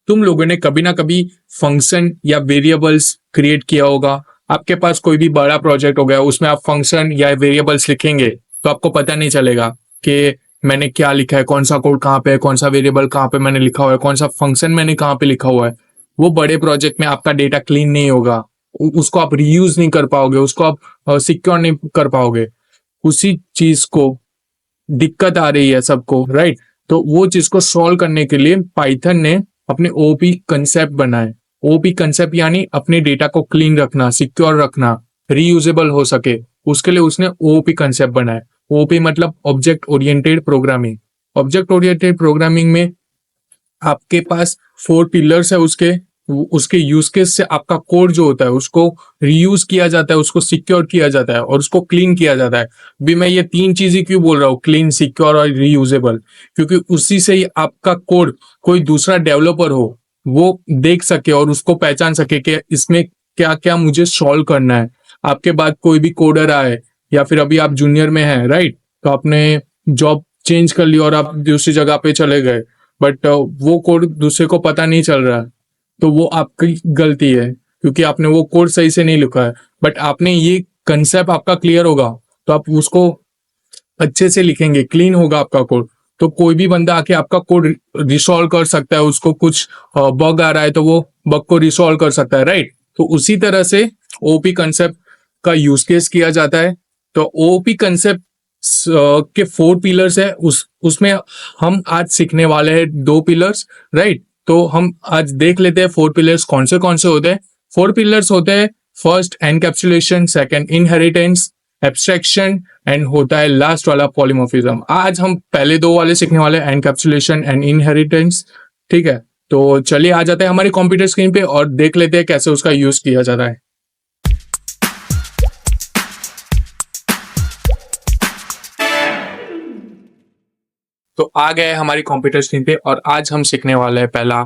तुम लोगों ने कभी ना कभी फंक्शन या वेरिएबल्स क्रिएट किया होगा। आपके पास कोई भी बड़ा प्रोजेक्ट हो गया, उसमें आप फंक्शन या वेरिएबल्स लिखेंगे तो आपको पता नहीं चलेगा कि मैंने क्या लिखा है, कौन सा कोड कहाँ पे है, कौन सा वेरिएबल कहाँ पे मैंने लिखा हुआ है, कौन सा फंक्शन मैंने कहाँ पे लिखा हुआ है। वो बड़े प्रोजेक्ट में आपका डेटा क्लीन नहीं होगा, उसको आप रीयूज नहीं कर पाओगे, उसको आप सिक्योर नहीं कर पाओगे। उसी चीज को दिक्कत आ रही है सबको, राइट। तो वो चीज को सॉल्व करने के लिए पाइथन ने अपने ओपी कंसेप्ट बनाए। ओपी कंसेप्ट यानी अपने डेटा को क्लीन रखना, सिक्योर रखना, रीयूजेबल हो सके, उसके लिए उसने ओपी कंसेप्ट बनाए। ओपी मतलब object oriented programming. Object oriented programming में आपके पास 4 पिलर्स है, उसके उसके यूज केस से आपका कोड जो होता है उसको रीयूज किया जाता है, उसको सिक्योर किया जाता है और उसको क्लीन किया जाता है। भी मैं ये 3 चीजें क्यों बोल रहा हूँ, क्लीन, सिक्योर और रीयूजेबल, क्योंकि उसी से ही आपका कोड कोई दूसरा डेवलपर हो वो देख सके और उसको पहचान सके कि इसमें क्या क्या मुझे सॉल्व करना है। आपके बाद कोई भी कोडर आए या फिर अभी आप जूनियर में हैं, राइट, तो आपने जॉब चेंज कर ली और आप दूसरी जगह पे चले गए, बट वो कोड दूसरे को पता नहीं चल रहा है, तो वो आपकी गलती है क्योंकि आपने वो कोड सही से नहीं लिखा है। बट आपने ये कंसेप्ट आपका क्लियर होगा तो आप उसको अच्छे से लिखेंगे, क्लीन होगा आपका कोड, तो कोई भी बंदा आके आपका कोड रिसॉल्व कर सकता है। उसको कुछ बग आ रहा है तो वो बग को रिसॉल्व कर सकता है, राइट। तो उसी तरह से ओपी कंसेप्ट का यूज केस किया जाता है। तो ओपी कंसेप्ट के 4 पिलर्स है, उसमें हम आज सीखने वाले हैं 2 पिलर्स, राइट। तो हम आज देख लेते हैं 4 पिलर्स कौन से होते हैं। 4 पिलर्स होते हैं, first encapsulation, second inheritance, abstraction and होता है लास्ट वाला पॉलीमॉर्फिज्म। आज हम पहले 2 वाले सीखने वाले हैं, एनकैप्सुलेशन एंड इनहेरिटेंस, ठीक है। तो चलिए आ जाते हैं हमारी कंप्यूटर स्क्रीन पे और देख लेते हैं कैसे उसका यूज किया जाता है। तो आ गए हमारी कंप्यूटर स्क्रीन पे और आज हम सीखने वाले हैं पहला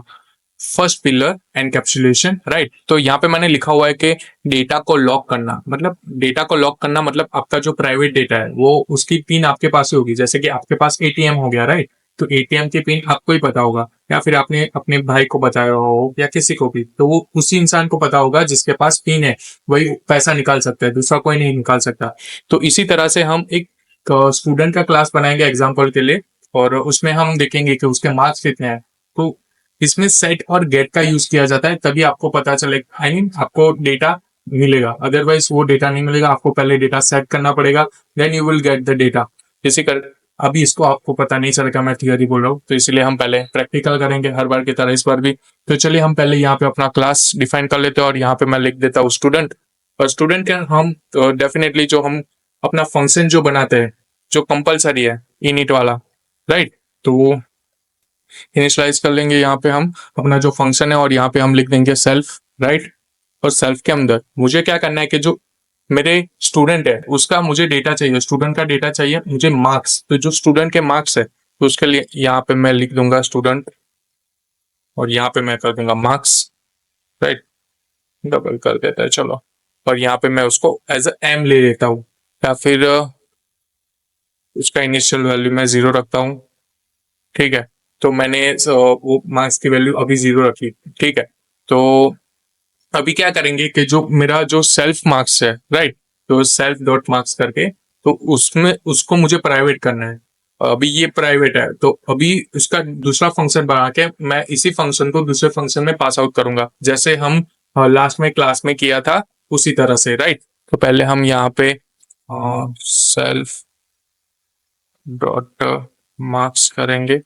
फर्स्ट पिलर, एनकैप्सुलेशन, राइट। तो यहाँ पे मैंने लिखा हुआ है कि डेटा को लॉक करना, मतलब डेटा को लॉक करना मतलब आपका जो प्राइवेट डेटा है वो उसकी पिन आपके पास ही होगी। जैसे कि आपके पास एटीएम हो गया, राइट, तो एटीएम की पिन आपको ही पता होगा या फिर आपने अपने भाई को बताया हो या किसी को भी, तो वो उसी इंसान को पता होगा जिसके पास पिन है, वही पैसा निकाल सकता है, दूसरा कोई नहीं निकाल सकता। तो इसी तरह से हम एक स्टूडेंट का क्लास बनाएंगे एग्जाम्पल के लिए और उसमें हम देखेंगे कि उसके मार्क्स कितने हैं। तो इसमें सेट और गेट का यूज किया जाता है, तभी आपको पता चलेगा, आई मीन आपको डेटा मिलेगा। अदरवाइज वो डेटा नहीं मिलेगा, आपको पहले डेटा सेट करना पड़ेगा, then you will get the data. जैसे कर अभी इसको आपको पता नहीं चलेगा, मैं थियरी बोल रहा हूँ, तो इसलिए हम पहले प्रैक्टिकल करेंगे हर बार की तरह इस बार भी। तो चलिए हम पहले यहाँ पे अपना क्लास डिफाइन कर लेते हैं और यहाँ पे मैं लिख देता हूँ स्टूडेंट। और स्टूडेंट के हम डेफिनेटली जो हम अपना फंक्शन जो बनाते हैं जो कंपलसरी है, इनिट वाला, राइट, तो वो इनिशियलाइज कर लेंगे यहाँ पे हम अपना जो फंक्शन है और यहाँ पे हम लिख देंगे सेल्फ, राइट। और सेल्फ के अंदर मुझे क्या करना है कि जो मेरे स्टूडेंट है उसका मुझे डेटा चाहिए, स्टूडेंट का डेटा चाहिए मुझे मार्क्स, तो जो स्टूडेंट के मार्क्स है तो उसके लिए यहाँ पे मैं लिख दूंगा स्टूडेंट और यहाँ पे मैं कर दूंगा मार्क्स, राइट, डबल कर देता है चलो। और यहाँ पे मैं उसको एज एम ले लेता हूँ या फिर उसका इनिशियल वैल्यू मैं 0 रखता हूँ, ठीक है। तो मैंने वो मार्क्स की वैल्यू अभी 0 रखी, ठीक है। तो अभी क्या करेंगे कि जो मेरा जो सेल्फ मार्क्स है, राइट, तो सेल्फ डॉट मार्क्स करके तो उसमें उसको मुझे प्राइवेट करना है। अभी ये प्राइवेट है तो अभी उसका दूसरा फंक्शन बना के मैं इसी फंक्शन को दूसरे फंक्शन में पास आउट करूंगा, जैसे हम लास्ट में क्लास में किया था उसी तरह से, राइट। तो पहले हम यहाँ पे सेल्फ डॉट मार्क्स करेंगे,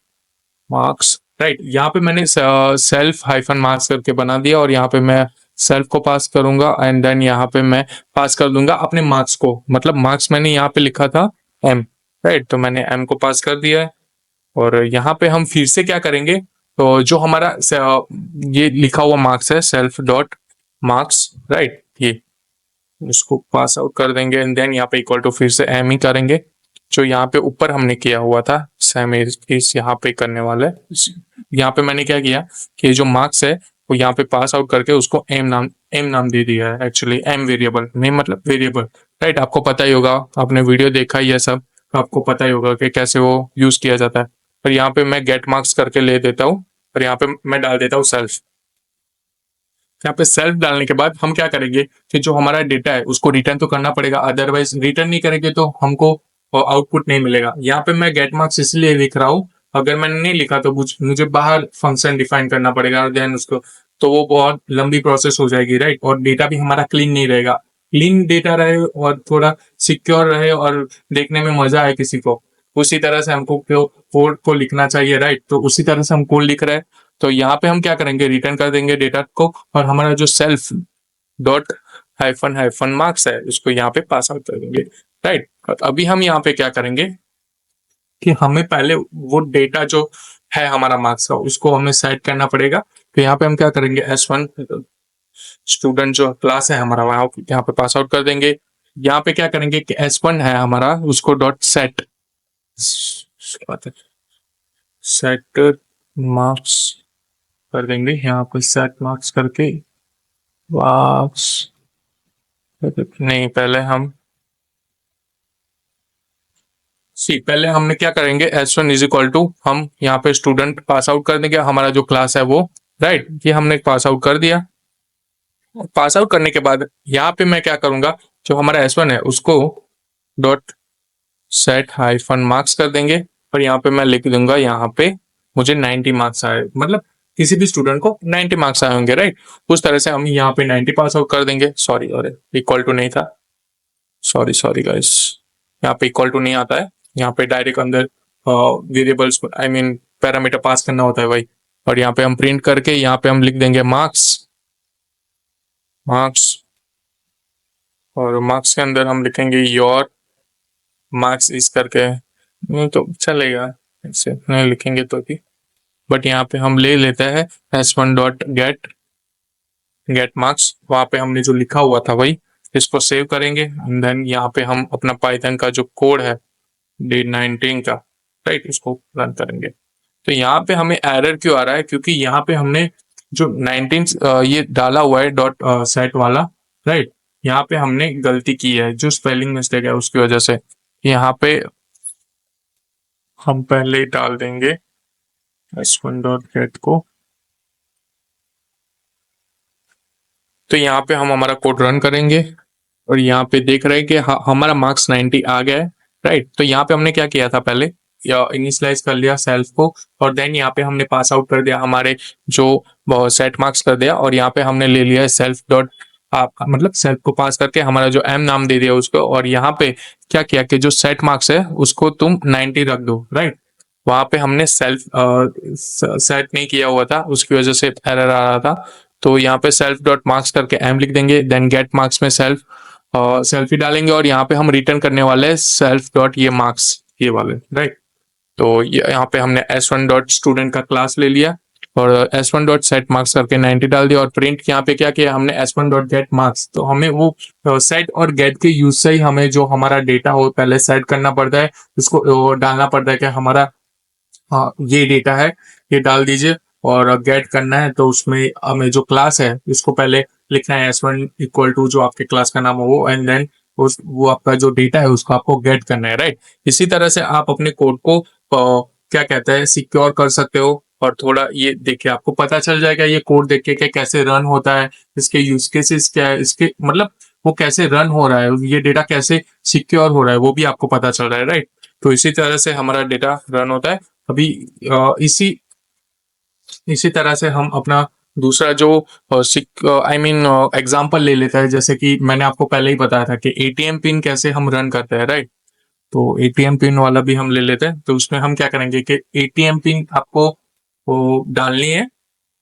मार्क्स, राइट। यहाँ पे मैंने सेल्फ हाइफन मार्क्स करके बना दिया और यहाँ पे मैं सेल्फ को पास करूंगा एंड देन यहाँ पे मैं पास कर दूंगा अपने मार्क्स को, मतलब मार्क्स मैंने यहाँ पे लिखा था m, राइट, तो मैंने m को पास कर दिया है। और यहाँ पे हम फिर से क्या करेंगे, तो जो हमारा ये लिखा हुआ मार्क्स है सेल्फ डॉट मार्क्स, राइट, ये इसको पास आउट कर देंगे एंड देन यहाँ पे इक्वल टू फिर से m ही करेंगे, जो यहाँ पे ऊपर हमने किया हुआ था सेम इस यहाँ पे करने वाला है। यहाँ पे मैंने क्या किया कि जो मार्क्स है वो यहाँ पे पास आउट करके उसको एम नाम दे दिया है, एक्चुअली एम वेरिएबल नहीं मतलब वेरिएबल, राइट। आपको पता ही होगा, आपने वीडियो देखा ही है सब, तो आपको पता ही होगा कि कैसे वो यूज किया जाता है। और यहाँ पे मैं गेट मार्क्स करके ले देता हूँ और यहाँ पे मैं डाल देता हूँ सेल्फ। यहाँ पे सेल्फ डालने के बाद हम क्या करेंगे कि जो हमारा डेटा है उसको रिटर्न तो करना पड़ेगा, अदरवाइज रिटर्न नहीं करेंगे तो हमको आउटपुट नहीं मिलेगा। यहाँ पे मैं गेट मार्क्स इसलिए लिख रहा हूँ, अगर मैंने नहीं लिखा तो मुझे बाहर फंक्शन डिफाइन करना पड़ेगा, और देन उसको तो वो बहुत लंबी प्रोसेस हो जाएगी, राइट। और डेटा भी हमारा क्लीन नहीं रहेगा। क्लीन डेटा रहे और थोड़ा सिक्योर रहे और देखने में मजा आए किसी को, उसी तरह से हमको कोड को लिखना चाहिए, राइट। तो उसी तरह से हम कोड लिख रहे हैं। तो यहाँ पे हम क्या करेंगे, रिटर्न कर देंगे डेटा को, और हमारा जो self dot hyphen hyphen marks है उसको यहाँ पे पास आउट कर देंगे, राइट। अभी हम यहाँ पे क्या करेंगे कि हमें पहले वो डेटा जो है हमारा मार्क्स का उसको हमें सेट करना पड़ेगा। तो यहाँ पे हम क्या करेंगे, S1 स्टूडेंट जो क्लास है हमारा वहां यहाँ पे पास आउट कर देंगे। यहाँ पे क्या करेंगे कि S1 है हमारा, उसको डॉट सेट सेट मार्क्स कर देंगे। यहाँ पे सेट मार्क्स करके मार्क्स नहीं, पहले हम पहले हमने क्या करेंगे, S1 इज इक्वल टू हम यहाँ पे स्टूडेंट पास आउट कर देंगे, हमारा जो क्लास है वो, राइट। ये हमने पास आउट कर दिया। पास आउट करने के बाद यहाँ पे मैं क्या करूंगा, जो हमारा S1 है उसको डॉट सेट हाइफन मार्क्स कर देंगे, और यहाँ पे मैं लिख दूंगा यहाँ पे मुझे 90 मार्क्स आए, मतलब किसी भी स्टूडेंट को 90 मार्क्स आए होंगे, राइट। उस तरह से हम यहाँ पे 90 पास आउट कर देंगे। सॉरी, और इक्वल टू नहीं था, सॉरी सॉरी गाइस, यहाँ पे इक्वल टू नहीं आता है, यहाँ पे डायरेक्ट अंदर variables I mean parameter pass करना होता है भाई। और यहाँ पे हम प्रिंट करके यहाँ पे हम लिख देंगे मार्क्स मार्क्स, और मार्क्स के अंदर हम लिखेंगे योर मार्क्स इस करके, नहीं तो चलेगा ऐसे नहीं लिखेंगे तो भी, बट यहाँ पे हम ले लेते हैं S1 dot gate get marks, वहां पे हमने जो लिखा हुआ था वही, इसको सेव करेंगे एंड देन यहाँ पे हम अपना पाइथन का जो कोड है D19 का, राइट, उसको रन करेंगे। तो यहाँ पे हमें एरर क्यों आ रहा है, क्योंकि यहाँ पे हमने जो 19 ये डाला हुआ है डॉट सेट वाला, राइट। यहाँ पे हमने गलती की है, जो स्पेलिंग मिस्टेक है उसकी वजह से। यहाँ पे हम पहले ही डाल देंगे S1 डॉट गेट को। तो यहाँ पे हम हमारा कोड रन करेंगे और यहाँ पे देख रहे हैं कि हमारा मार्क्स 90 आ गया है, राइट। तो यहाँ पे हमने क्या किया था, पहले या इनिशियलाइज कर लिया सेल्फ को, और देन यहाँ पे हमने पास आउट कर दिया हमारे जो सेट मार्क्स कर दिया, और यहाँ पे हमने ले लिया सेल्फ डॉट मतलब सेल्फ को पास करके हमारा जो M नाम दे दिया उसको, और यहाँ पे क्या किया कि जो सेट मार्क्स है उसको तुम 90 रख दो, राइट। वहां पे हमने सेल्फ सेट नहीं किया हुआ था, उसकी वजह से एरर आ रहा था। तो यहाँ पे सेल्फ डॉट मार्क्स करके M लिख देंगे, देन गेट मार्क्स में सेल्फ सेल्फी डालेंगे, और यहाँ पे हम रिटर्न करने वाले हैं सेल्फ डॉट ये मार्क्स ये वाले, राइट। तो यहाँ पे हमने S1 डॉट स्टूडेंट का क्लास ले लिया और S1 डॉट सेट मार्क्स करके 90 डाल दिया, और प्रिंट यहाँ पे क्या किया हमने S1 डॉट गेट मार्क्स। तो हमें वो सेट और गेट के यूज से ही हमें जो हमारा डेटा हो पहले सेट करना पड़ता है, उसको डालना पड़ता है कि हमारा हाँ ये डेटा है, ये डाल दीजिए। और गेट करना है तो उसमें हमें जो क्लास है उसको पहले लिखना है S1 इक्वल टू जो आपके क्लास का नाम हो वो, एंड देन वो आपका जो डेटा है उसको आपको गेट करना है, राइट। इसी तरह से आप अपने कोड को क्या कहते हैं सिक्योर कर सकते हो। और थोड़ा ये देखिए आपको पता चल जाएगा ये कोड देख के कैसे रन होता है, इसके यूज केसेस क्या है, इसके मतलब वो कैसे रन हो रहा है, ये डेटा कैसे सिक्योर हो रहा है वो भी आपको पता चल रहा है, राइट। तो इसी तरह से हमारा डेटा रन होता है। अभी इसी इसी तरह से हम अपना दूसरा जो आई मीन एग्जांपल ले लेता है, जैसे कि मैंने आपको पहले ही बताया था कि एटीएम पिन कैसे हम रन करते हैं, राइट। तो एटीएम पिन वाला भी हम ले लेते हैं। तो उसमें हम क्या करेंगे कि एटीएम पिन आपको वो डालनी है।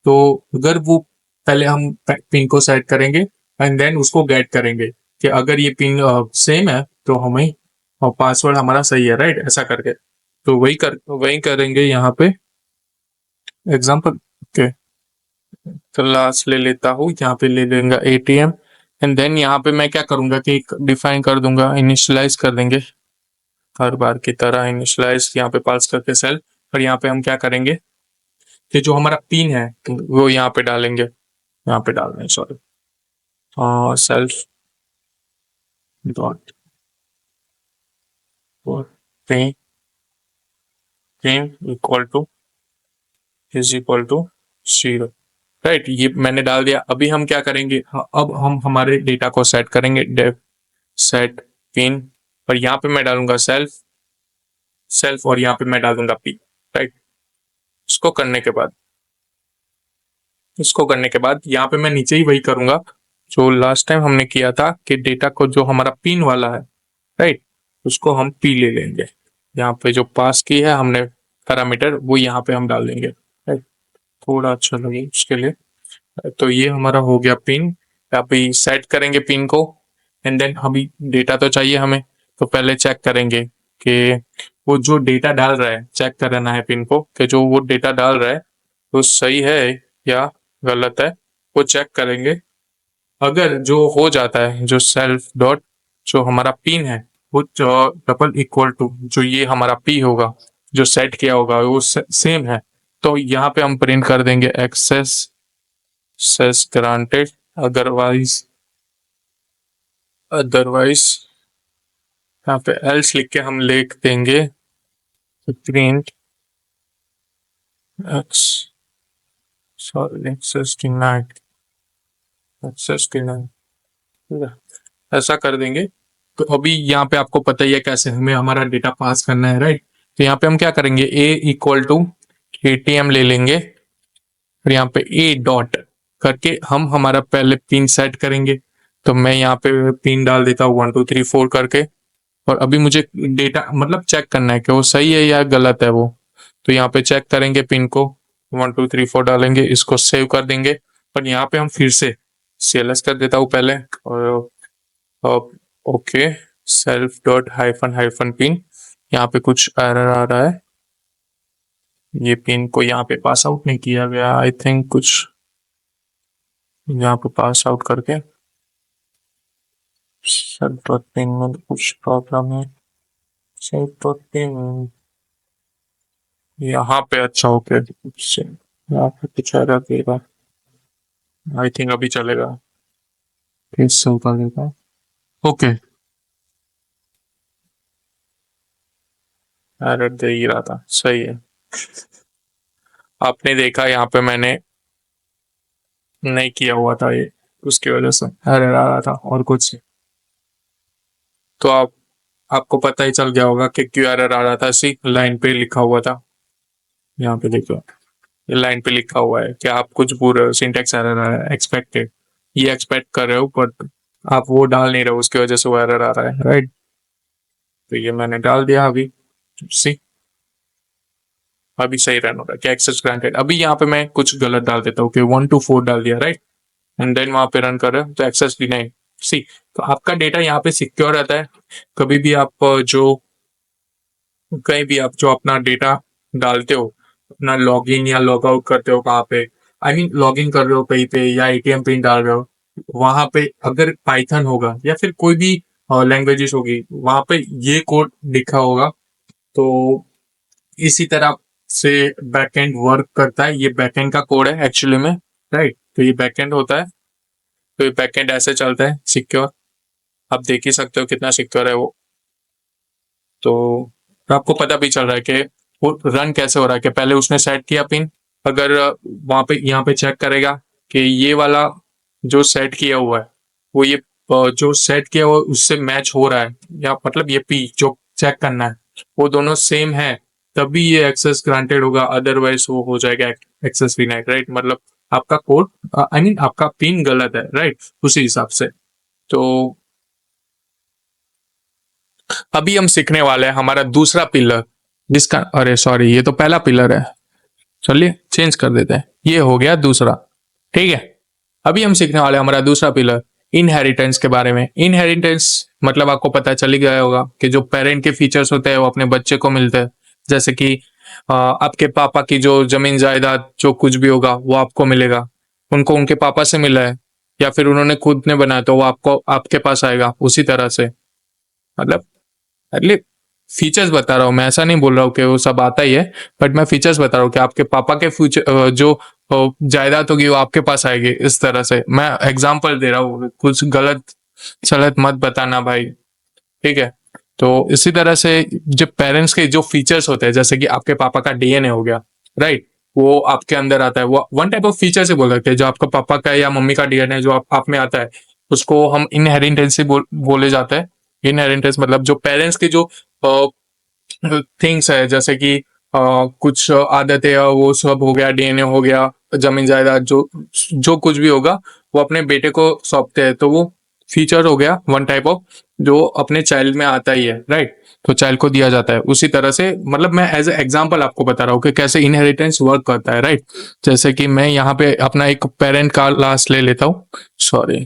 तो अगर वो पहले हम पिन को सेट करेंगे एंड देन उसको गेट करेंगे कि अगर ये पिन सेम है तो हमें पासवर्ड हमारा सही है, राइट, ऐसा करके। तो वही करेंगे यहाँ पे एग्जांपल के क्लास ले लेता हूँ, यहाँ पे ले लेंगे एटीएम एंड देन यहाँ पे मैं क्या करूंगा कि डिफाइन कर दूंगा, इनिशियलाइज कर देंगे हर बार की तरह, इनिशियलाइज यहाँ पे पास करके सेल। और यहाँ पे हम क्या करेंगे कि जो हमारा पिन है वो यहाँ पे डालेंगे, यहाँ पे डाल रहे हैं sorry, self dot pin pin equal to is equal to 0, right. ये मैंने डाल दिया। अभी हम क्या करेंगे, अब हम हमारे डेटा को सेट करेंगे, डेफ सेट पिन, और यहाँ पे मैं डालूंगा सेल्फ सेल्फ, और यहाँ पे मैं डालूंगा पी, राइट। इसको करने के बाद यहाँ पे मैं नीचे ही वही करूंगा जो लास्ट टाइम हमने किया था, कि डेटा को जो हमारा पिन वाला है, राइट, उसको हम पी ले लेंगे। यहाँ पे जो पास की है हमने पैरामीटर, वो यहाँ पे हम डाल देंगे, राइट। थोड़ा अच्छा लगे उसके लिए। तो ये हमारा हो गया पिन। अभी सेट करेंगे पिन को, एंड देन अभी डेटा तो चाहिए हमें, तो पहले चेक करेंगे कि वो जो डेटा डाल रहा है, चेक करना है पिन को कि जो वो डेटा डाल रहा है वो सही है या गलत है, वो चेक करेंगे। अगर जो हो जाता है, जो सेल्फ डॉट जो हमारा पिन है वो डबल इक्वल टू जो ये हमारा पी होगा, जो सेट किया होगा वो सेम है, तो यहाँ पे हम प्रिंट कर देंगे एक्सेस सेस ग्रांटेड। अदरवाइज अदरवाइज यहाँ पे एल्स लिख के हम लिख देंगे print X sorry access denied, access denied, ठीक है, ऐसा कर देंगे। तो अभी यहाँ पे आपको पता ही है कैसे हमें हमारा डेटा पास करना है, राइट। तो यहाँ पे हम क्या करेंगे, ए इक्वल टू एटीएम ले लेंगे, और यहाँ पे ए डॉट करके हम हमारा पहले पिन सेट करेंगे। तो मैं यहाँ पे पिन डाल देता हूँ 1 2 3 4 करके, और अभी मुझे डेटा मतलब चेक करना है कि वो सही है या गलत है वो। तो यहाँ पे चेक करेंगे पिन को, 1 2 3 4 डालेंगे, इसको सेव कर देंगे। पर यहाँ पे हम फिर से CLS कर देता हूँ पहले, और okay self dot hyphen hyphen pin. यहाँ पे कुछ एरर आ रहा है, ये पिन को यहाँ पे पास आउट नहीं किया गया, आई थिंक कुछ यहाँ पे पास आउट करके सेल्फ डॉट पिन में कुछ प्रॉब्लम है। सेल्फ डॉट पिन यहाँ पे अच्छा ओके, यहाँ पे कुछ एरर देगा, आई थिंक अभी चलेगा, फिर से कर देगा, ओके। एरर दे ही रहा था, सही है। आपने देखा यहाँ पे मैंने नहीं किया हुआ था ये, उसकी वजह से एरर आ रहा था और कुछ। तो आपको पता ही चल गया होगा कि क्यों एरर आ रहा था। सी लाइन पे लिखा हुआ था, यहाँ पे देखो, ये लाइन पे लिखा हुआ है कि आप कुछ पूरा सिंटेक्स एरर आ रहा है, एक्सपेक्टेड, ये एक्सपेक्ट कर रहे हो बट आप वो डाल नहीं रहे हो, उसकी वजह से वो एरर आ रहा है, राइट। तो ये मैंने डाल दिया अभी, सी अभी सही रन हो रहा है कि एक्सेस ग्रांटेड। अभी यहाँ पे मैं कुछ गलत डाल देता हूँ कि 1 2 4 डाल दिया, राइट, एंड देन वहां पे रन कर रहे हो तो एक्सेस डिनाइड। सी तो आपका डेटा यहाँ पे सिक्योर रहता है। कभी भी आप जो कहीं भी आप जो अपना डेटा डालते हो, अपना लॉगिन या लॉग आउट करते हो कहाँ पे, आई मीन लॉगिन कर रहे हो कहीं पे या एटीएम पिन डाल रहे हो, वहां पे अगर पाइथन होगा या फिर कोई भी लैंग्वेजेस होगी, वहां पे ये कोड लिखा होगा। तो इसी तरह से बैकएंड वर्क करता है, ये बैकएंड का कोड है एक्चुअली में, राइट। तो ये बैकएंड होता है, तो ये बैकएंड ऐसे चलता है सिक्योर। आप देख ही सकते हो कितना सिक्योर है वो। तो आपको पता भी चल रहा है कि वो रन कैसे हो रहा है, कि पहले उसने सेट किया पिन, अगर वहां पे यहाँ पे चेक करेगा कि ये वाला जो सेट किया हुआ है वो ये जो सेट किया हुआ है उससे मैच हो रहा है, या मतलब ये पी जो चेक करना है वो दोनों सेम है, तभी ये एक्सेस ग्रांटेड होगा, अदरवाइज वो हो जाएगा एक्सेस डिनाइड, राइट। मतलब आपका कोड आई मीन आपका पिन गलत है, राइट, उसी हिसाब से। तो अभी हम सीखने वाले हैं हमारा दूसरा पिलर, जिसका अरे सॉरी ये तो पहला पिलर है, चलिए चेंज कर देते हैं, ये हो गया दूसरा, ठीक है। अभी हम सीखने वाले हैं हमारा दूसरा पिलर, इनहेरिटेंस के बारे में। इनहेरिटेंस मतलब आपको पता चल ही गया होगा कि जो पेरेंट के फीचर्स होते हैं वो अपने बच्चे को मिलते हैं। जैसे कि आपके पापा की जो जमीन जायदाद जो कुछ भी होगा वो आपको मिलेगा, उनको उनके पापा से मिला है, या फिर उन्होंने खुद ने बनाया तो वो आपको आपके पास आएगा उसी तरह से। मतलब अगले फीचर्स बता रहा हूँ मैं, ऐसा नहीं बोल रहा हूँ कि वो सब आता ही है, बट मैं फीचर्स बता रहा हूँ कि आपके पापा के फ्यूचर जो जायदाद होगी वो आपके पास आएगी, इस तरह से मैं एग्जांपल दे रहा हूँ, कुछ गलत सलत मत बताना भाई, ठीक है। तो इसी तरह से जो पेरेंट्स के जो फीचर्स होते हैं, जैसे कि आपके पापा का DNA हो गया, राइट, वो आपके अंदर आता है, वो वन टाइप ऑफ फीचर से बोल सकते हैं, जो आपका पापा का या मम्मी का डीएनए जो आप में आता है, उसको हम इनहेरिटेंस से बोले जाता है। इनहेरिटेंस मतलब जो पेरेंट्स के जो थिंग्स है, जैसे कि कुछ आदतें वो सब हो गया, डीएनए हो गया, जमीन जायदाद, जो जो कुछ भी होगा वो अपने बेटे को सौंपते हैं, तो वो फीचर हो गया वन टाइप ऑफ, जो अपने चाइल्ड में आता ही है, राइट। तो चाइल्ड को दिया जाता है उसी तरह से, मतलब मैं एज ए एग्जांपल आपको बता रहा हूँ कि कैसे इनहेरिटेंस वर्क करता है, राइट। जैसे कि मैं यहाँ पे अपना एक पेरेंट का क्लास ले लेता हूँ, सॉरी,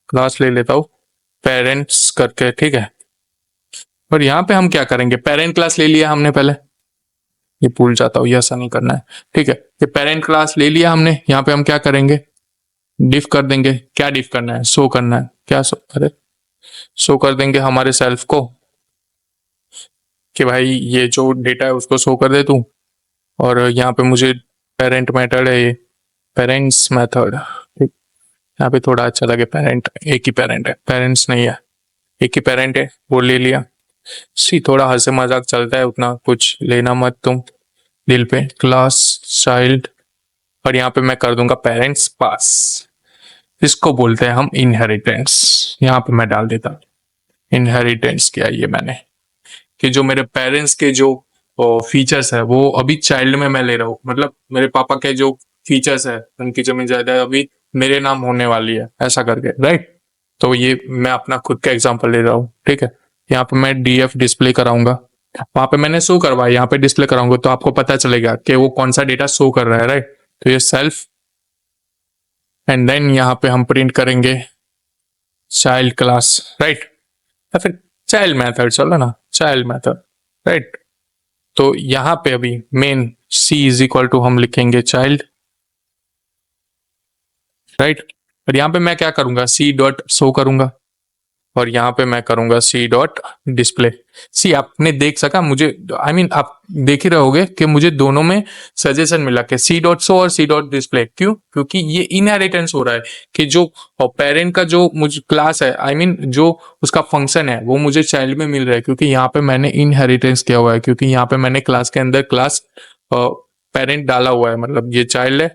क्लास ले लेता हूँ पेरेंट्स करके, ठीक है। और यहाँ पे हम क्या करेंगे, पेरेंट क्लास ले लिया हमने पहले, ये भूल जाता हूँ, ये ऐसा नहीं करना है, ठीक है। ये पेरेंट क्लास ले लिया हमने, यहाँ पे हम क्या करेंगे, डिफ कर देंगे। क्या डिफ करना है, शो करना है, क्या शो अरे शो कर देंगे हमारे सेल्फ को कि भाई ये जो डेटा है उसको शो कर दे तू। और यहाँ पे मुझे पेरेंट मेथड है, ये पेरेंट्स मेथड, ठीक। यहाँ पे थोड़ा अच्छा लगे, पेरेंट एक ही पेरेंट है, पेरेंट्स नहीं है, एक ही पेरेंट है, वो ले लिया। सी थोड़ा हंसे मजाक चलता है, उतना कुछ लेना मत तुम दिल पे। क्लास चाइल्ड, और यहाँ पे मैं कर दूंगा पेरेंट्स पास, इसको बोलते हैं हम इनहेरिटेंस। यहाँ पे मैं डाल देता इनहेरिटेंस, किया ये मैंने कि जो मेरे पेरेंट्स के जो फीचर्स है वो अभी चाइल्ड में मैं ले रहा हूँ, मतलब मेरे पापा के जो फीचर्स है, उनकी जमीन जायदाद अभी मेरे नाम होने वाली है, ऐसा करके, राइट। तो ये मैं अपना खुद का एग्जांपल ले रहा हूँ, ठीक है। यहाँ पे मैं डीएफ डिस्प्ले कराऊंगा, वहां पे मैंने शो करवाया, यहाँ पे डिस्प्ले कराऊंगा तो आपको पता चलेगा कि वो कौन सा डेटा शो कर रहा है, राइट। तो ये सेल्फ, एंड देन यहाँ पे हम प्रिंट करेंगे चाइल्ड क्लास, राइट, या फिर चाइल्ड मेथड, चलो ना चाइल्ड मेथड, राइट। तो यहाँ पे अभी main C is equal to हम लिखेंगे चाइल्ड, राइट। और यहाँ पे मैं क्या करूंगा, सी डॉट शो करूंगा, और यहाँ पे मैं करूंगा सी डॉट डिस्प्ले। सी आपने देख सका मुझे, आई मीन आप देख ही रहोगे कि मुझे दोनों में सजेशन मिला कि सी डॉट शो और सी डॉट डिस्प्ले। क्यों? क्योंकि ये इनहेरिटेंस हो रहा है कि जो पेरेंट का जो मुझे क्लास है, आई मीन जो उसका फंक्शन है वो मुझे चाइल्ड में मिल रहा है, क्योंकि यहाँ पे मैंने इनहेरिटेंस किया हुआ है, क्योंकि यहाँ पे मैंने क्लास के अंदर क्लास पेरेंट डाला हुआ है, मतलब ये चाइल्ड है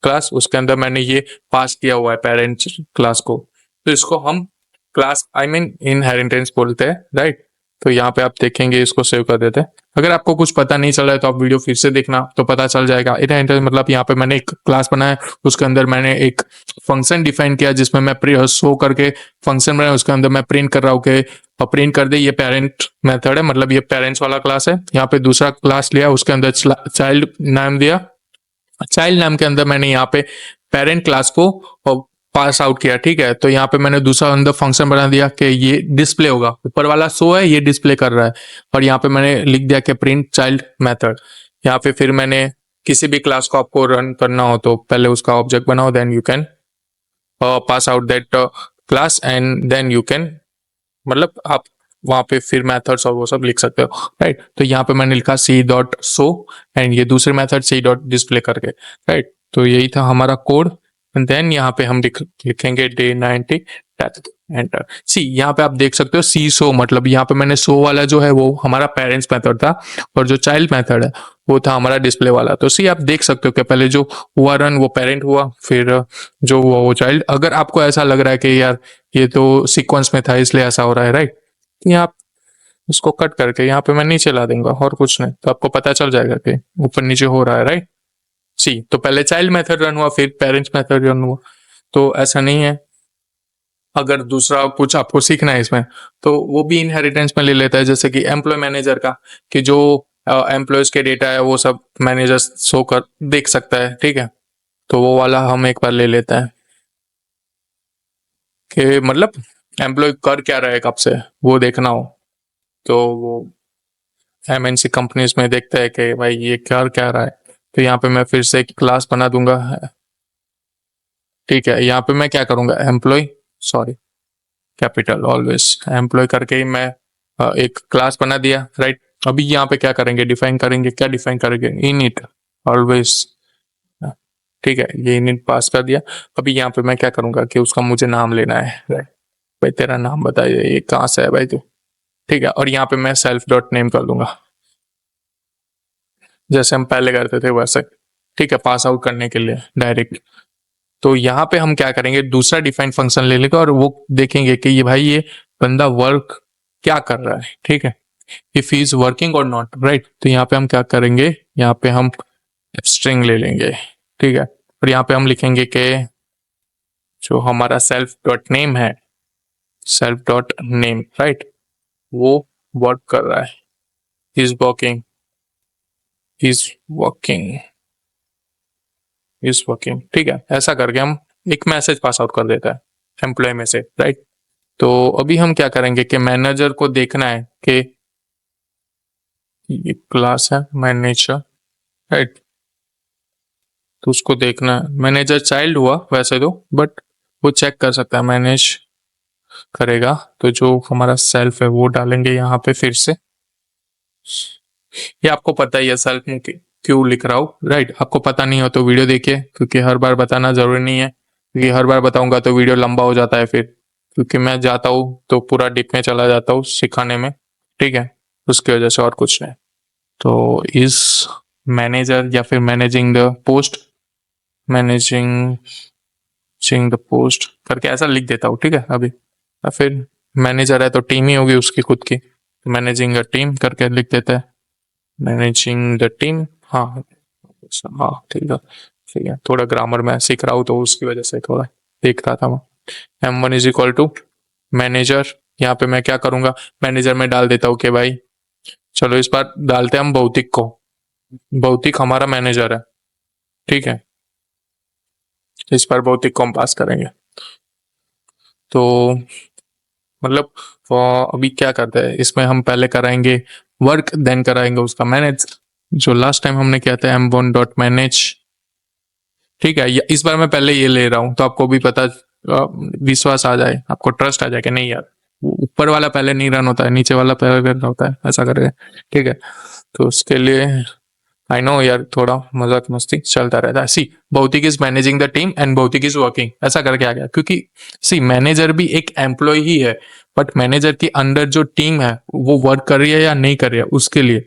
क्लास, उसके अंदर मैंने ये पास किया हुआ है पेरेंट क्लास को, तो इसको हम क्लास आई मीन इनहेरिटेंस बोलते हैं, राइट। तो यहाँ पे आप देखेंगे, इसको सेव कर देते हैं। अगर आपको कुछ पता नहीं चल रहा है तो आप वीडियो फिर से देखना तो पता चल जाएगा। इनहेरिटेंस मतलब यहाँ पे मैंने एक क्लास बनाया, उसके अंदर मैंने एक फंक्शन डिफाइन किया जिसमें मैं शो करके फंक्शन बनाया, उसके अंदर मैं प्रिंट कर रहा हूँ कि प्रिंट कर दे ये पेरेंट मेथड है, मतलब ये पेरेंट्स वाला क्लास है। यहाँ पे दूसरा क्लास लिया, उसके अंदर चाइल्ड नाम दिया, चाइल्ड नाम के अंदर मैंने यहाँ पे पेरेंट क्लास को पास आउट किया, ठीक है। तो यहाँ पे मैंने दूसरा अंदर फंक्शन बना दिया कि ये डिस्प्ले होगा, ऊपर वाला शो है, ये डिस्प्ले कर रहा है। और यहाँ पे मैंने लिख दिया कि प्रिंट चाइल्ड मेथड। यहाँ पे फिर मैंने किसी भी क्लास को आपको रन करना हो तो पहले उसका ऑब्जेक्ट बनाओ, then you can pass out that class, and then you can, मतलब आप वहां पे फिर मेथड्स और वो सब लिख सकते हो, राइट। तो यहाँ पे मैंने लिखा सी डॉट शो, एंड ये दूसरे मेथड सी डॉट डिस्प्ले करके, राइट। तो यही था हमारा कोड। देन यहाँ पे हम लिखेंगे डे 90 डेथ, एंटर। सी यहाँ पे आप देख सकते हो सी शो, मतलब यहाँ पे मैंने शो वाला जो है वो हमारा पेरेंट्स मेथड था, और जो चाइल्ड मेथड है वो था हमारा डिस्प्ले वाला। तो सी आप देख सकते हो कि पहले जो हुआ रन वो पेरेंट हुआ, फिर जो हुआ वो चाइल्ड। अगर आपको ऐसा लग रहा है कि यार ये तो सीक्वेंस में था इसलिए ऐसा हो रहा है, राइट, यहाँ आप इसको कट करके यहाँ पे मैं नीचे ला दूंगा और कुछ नहीं, तो आपको पता चल जाएगा कि ऊपर नीचे हो रहा है, राइट। सी तो पहले चाइल्ड मेथड रन हुआ, फिर पेरेंट्स मेथड रन हुआ, तो ऐसा नहीं है। अगर दूसरा कुछ आपको सीखना है इसमें तो वो भी इनहेरिटेंस में ले लेता है, जैसे कि एम्प्लॉय मैनेजर का, कि जो एम्प्लॉयज के डेटा है वो सब मैनेजर शो कर देख सकता है, ठीक है। तो वो वाला हम एक बार ले लेते हैं कि मतलब एम्प्लॉय कर क्या रहा है कब से वो देखना हो, तो वो एमएनसी कंपनीज में देखते हैं कि भाई ये कर क्या रहा है। तो यहाँ पे मैं फिर से एक क्लास बना दूंगा, ठीक है। यहाँ पे मैं क्या करूंगा, employ, sorry, capital always employ करके ही मैं एक क्लास बना दिया, राइट। अभी यहाँ पे क्या करेंगे, डिफाइन करेंगे, क्या डिफाइन करेंगे, इनिट ऑलवेज, ठीक है, ये इनिट पास कर दिया। अभी यहाँ पे मैं क्या करूंगा कि उसका मुझे नाम लेना है, राइट। भाई तेरा नाम बताइए, ये कहाँ से है भाई तू, ठीक है। और यहाँ पे मैं सेल्फ डॉट नेम कर दूंगा, जैसे हम पहले करते थे वैसे, ठीक है, पास आउट करने के लिए डायरेक्ट। तो यहाँ पे हम क्या करेंगे, दूसरा डिफाइन फंक्शन ले लेंगे और वो देखेंगे कि ये भाई ये बंदा वर्क क्या कर रहा है, ठीक है, इफ ही इज वर्किंग और नॉट, राइट। तो यहाँ पे हम क्या करेंगे, यहाँ पे हम स्ट्रिंग ले लेंगे, ठीक है, और यहाँ पे हम लिखेंगे कि जो हमारा सेल्फ डॉट नेम है, सेल्फ डॉट नेम, राइट, वो वर्क कर रहा है, is working, is working, is working, ठीक है। ऐसा करके हम एक मैसेज पास आउट कर देता है एम्प्लॉय में से, राइट। तो अभी हम क्या करेंगे कि मैनेजर को देखना है कि ये क्लास है मैनेजर, राइट, तो उसको देखना है। मैनेजर चाइल्ड हुआ वैसे तो, बट वो चेक कर सकता है, मैनेज करेगा। तो जो हमारा सेल्फ है वो डालेंगे यहाँ पे फिर से। ये आपको पता ही है सेल्फ में क्यों लिख रहा हूँ, राइट। आपको पता नहीं हो तो वीडियो देखिए, क्योंकि हर बार बताना जरूरी नहीं है, क्योंकि हर बार बताऊंगा तो वीडियो लंबा हो जाता है फिर, क्योंकि मैं जाता हूँ तो पूरा डीप में चला जाता हूँ सिखाने में, ठीक है, उसकी वजह से, और कुछ नहीं। तो इस मैनेजर या फिर managing the post, managing the post करके ऐसा लिख देता हूँ, ठीक है अभी। या फिर मैनेजर है तो टीम ही होगी उसकी खुद की, मैनेजिंग द टीम करके लिख देता है, मैनेजिंग द टीम। हाँ हाँ, ठीक है, ठीक है, थोड़ा ग्रामर में सीख रहा हूँ तो उसकी वजह से थोड़ा देख रहा था मैं। M1 is equal to manager, यहाँ पे मैं क्या करूंगा, मैनेजर में डाल देता हूँ कि भाई चलो इस बार डालते हैं हम भौतिक को, भौतिक हमारा मैनेजर है, ठीक है, इस बार भौतिक को हम पास करेंगे। तो मतलब अभी क्या करते हैं इसमें, हम पहले कराएंगे वर्क, देन कराएंगे उसका मैनेज, जो लास्ट टाइम हमने किया था M1 डॉट मैनेज, ठीक है। इस बार मैं पहले ये ले रहा हूँ तो आपको भी पता, विश्वास आ जाए, आपको ट्रस्ट आ जाए कि नहीं यार, ऊपर वाला पहले नहीं रन होता है, नीचे वाला पहले रन होता है, ऐसा करके, ठीक है। तो उसके लिए आई नो यार, थोड़ा मजाक मस्ती चलता रहता है। सी भौतिक is managing the team and भौतिक इज वर्किंग, ऐसा करके आ गया, क्योंकि सी मैनेजर भी एक एम्प्लॉय ही है, बट मैनेजर के अंडर जो टीम है वो वर्क कर रही है या नहीं कर रही है उसके लिए।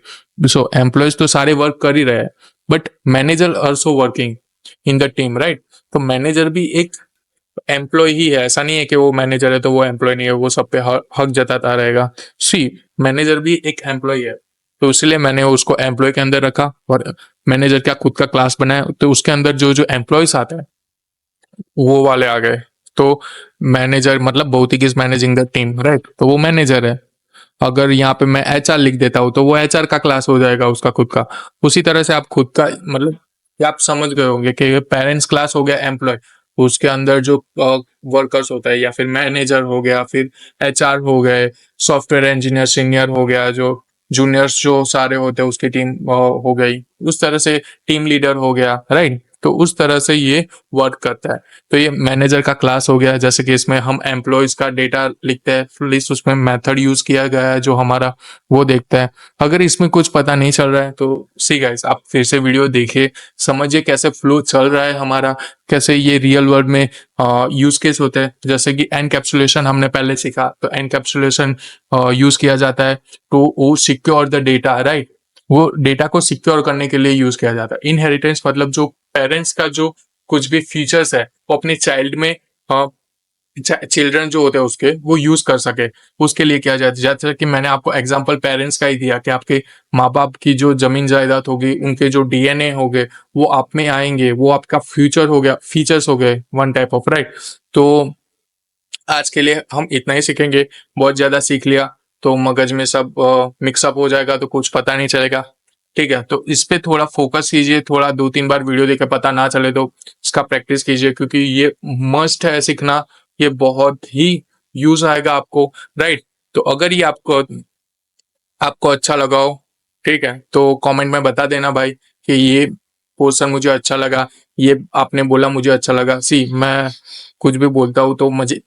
सो एम्प्लॉयज तो सारे वर्क कर ही रहे हैं, but manager also working in the team, right. तो मैनेजर भी एक एम्प्लॉय ही है, ऐसा नहीं है कि वो मैनेजर है तो वो एम्प्लॉय नहीं है, वो सब पे हक जताता रहेगा। सी मैनेजर भी एक एम्प्लॉय है, तो इसलिए मैंने उसको एम्प्लॉय के अंदर रखा, और मैनेजर का खुद का क्लास बनाया, तो उसके अंदर जो जो एम्प्लॉयज आते हैं वो वाले आ गए। तो मैनेजर मतलब भौतिक is managing the team, right, तो वो मैनेजर है। अगर यहाँ पे मैं HR लिख देता हूँ तो वो HR का क्लास हो जाएगा उसका खुद का। उसी तरह से आप खुद का मतलब, ये आप समझ गए होंगे कि पेरेंट्स क्लास हो गया एम्प्लॉय, उसके अंदर जो वर्कर्स होता है, या फिर मैनेजर हो गया, फिर HR हो गए, सॉफ्टवेयर इंजीनियर सीनियर हो गया, जो जूनियर्स जो सारे होते हैं उसकी टीम हो गई, उस तरह से टीम लीडर हो गया, राइट। तो उस तरह से ये वर्क करता है। तो ये मैनेजर का क्लास हो गया, जैसे कि इसमें हम एम्प्लॉयज का डेटा लिखते हैं लिस्ट, उसमें मेथड यूज किया गया है जो हमारा वो देखता है। अगर इसमें कुछ पता नहीं चल रहा है तो सी गाइस, आप फिर से वीडियो देखिए, समझिए कैसे फ्लो चल रहा है हमारा, कैसे ये रियल वर्ल्ड में यूज केस होते हैं। जैसे कि एनकैप्सुलेशन हमने पहले सीखा, तो एनकैप्सुलेशन यूज किया जाता है तो वो सिक्योर द डेटा, राइट, वो डेटा को सिक्योर करने के लिए यूज किया जाता है। इनहेरिटेंस मतलब जो पेरेंट्स का जो कुछ भी फीचर्स है वो अपने चाइल्ड में, चिल्ड्रन जो होते हैं उसके वो यूज कर सके, उसके लिए किया जाता है। जैसे कि मैंने आपको एग्जांपल पेरेंट्स का ही दिया कि आपके माँ बाप की जो जमीन जायदाद होगी, उनके जो DNA हो गए वो आप में आएंगे, वो आपका फ्यूचर हो गया, फीचर्स हो गए वन टाइप ऑफ, राइट। तो आज के लिए हम इतना ही सीखेंगे, बहुत ज्यादा सीख लिया तो मगज में सब मिक्सअप हो जाएगा तो कुछ पता नहीं चलेगा, ठीक है। तो इस पे थोड़ा फोकस कीजिए, थोड़ा 2-3 बार वीडियो देखे पता ना चले तो इसका प्रैक्टिस कीजिए, क्योंकि ये मस्ट है सीखना, ये बहुत ही यूज आएगा आपको, राइट। तो अगर ये आपको आपको अच्छा लगा हो, ठीक है, तो कमेंट में बता देना भाई कि ये पोर्शन मुझे अच्छा लगा, ये आपने बोला मुझे अच्छा लगा। सी मैं कुछ भी बोलता हूँ तो मजे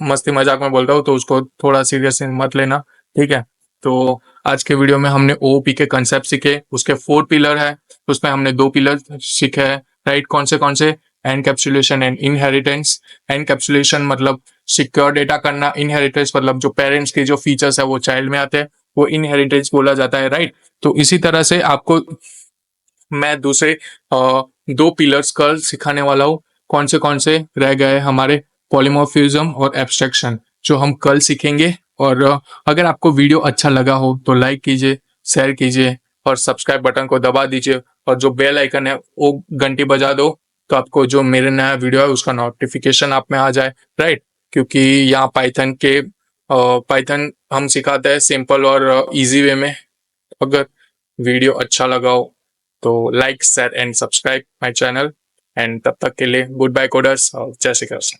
मस्ती मजाक में बोलता हूँ, तो उसको थोड़ा सीरियस मत लेना, ठीक है। तो आज के वीडियो में हमने OOP के कंसेप्ट सीखे, उसके 4 पिलर है, उसमें हमने 2 पिलर सीखे हैं, राइट। कौन से एनकैप्सुलेशन एंड इनहेरिटेंस। एनकैप्सुलेशन मतलब सिक्योर डेटा करना, इनहेरिटेंस मतलब जो पेरेंट्स के जो फीचर्स है वो चाइल्ड में आते हैं, वो इनहेरिटेंस बोला जाता है, राइट। तो इसी तरह से आपको मैं दूसरे 2 पिलर्स कल सिखाने वाला हूँ। कौन से रह गए हमारे पॉलीमॉर्फिज्म और एब्स्ट्रैक्शन, जो हम कल सीखेंगे। और अगर आपको वीडियो अच्छा लगा हो तो लाइक कीजिए, शेयर कीजिए और सब्सक्राइब बटन को दबा दीजिए और जो बेल आइकन है वो घंटी बजा दो, तो आपको जो मेरे नया वीडियो है उसका नोटिफिकेशन आप में आ जाए, राइट। क्योंकि यहाँ पाइथन हम सिखाते हैं सिंपल और इजी वे में। अगर वीडियो अच्छा लगा हो तो like share and subscribe my channel. And तब तक के लिए गुड बाय कोडर्स और जय श्री कृष्ण।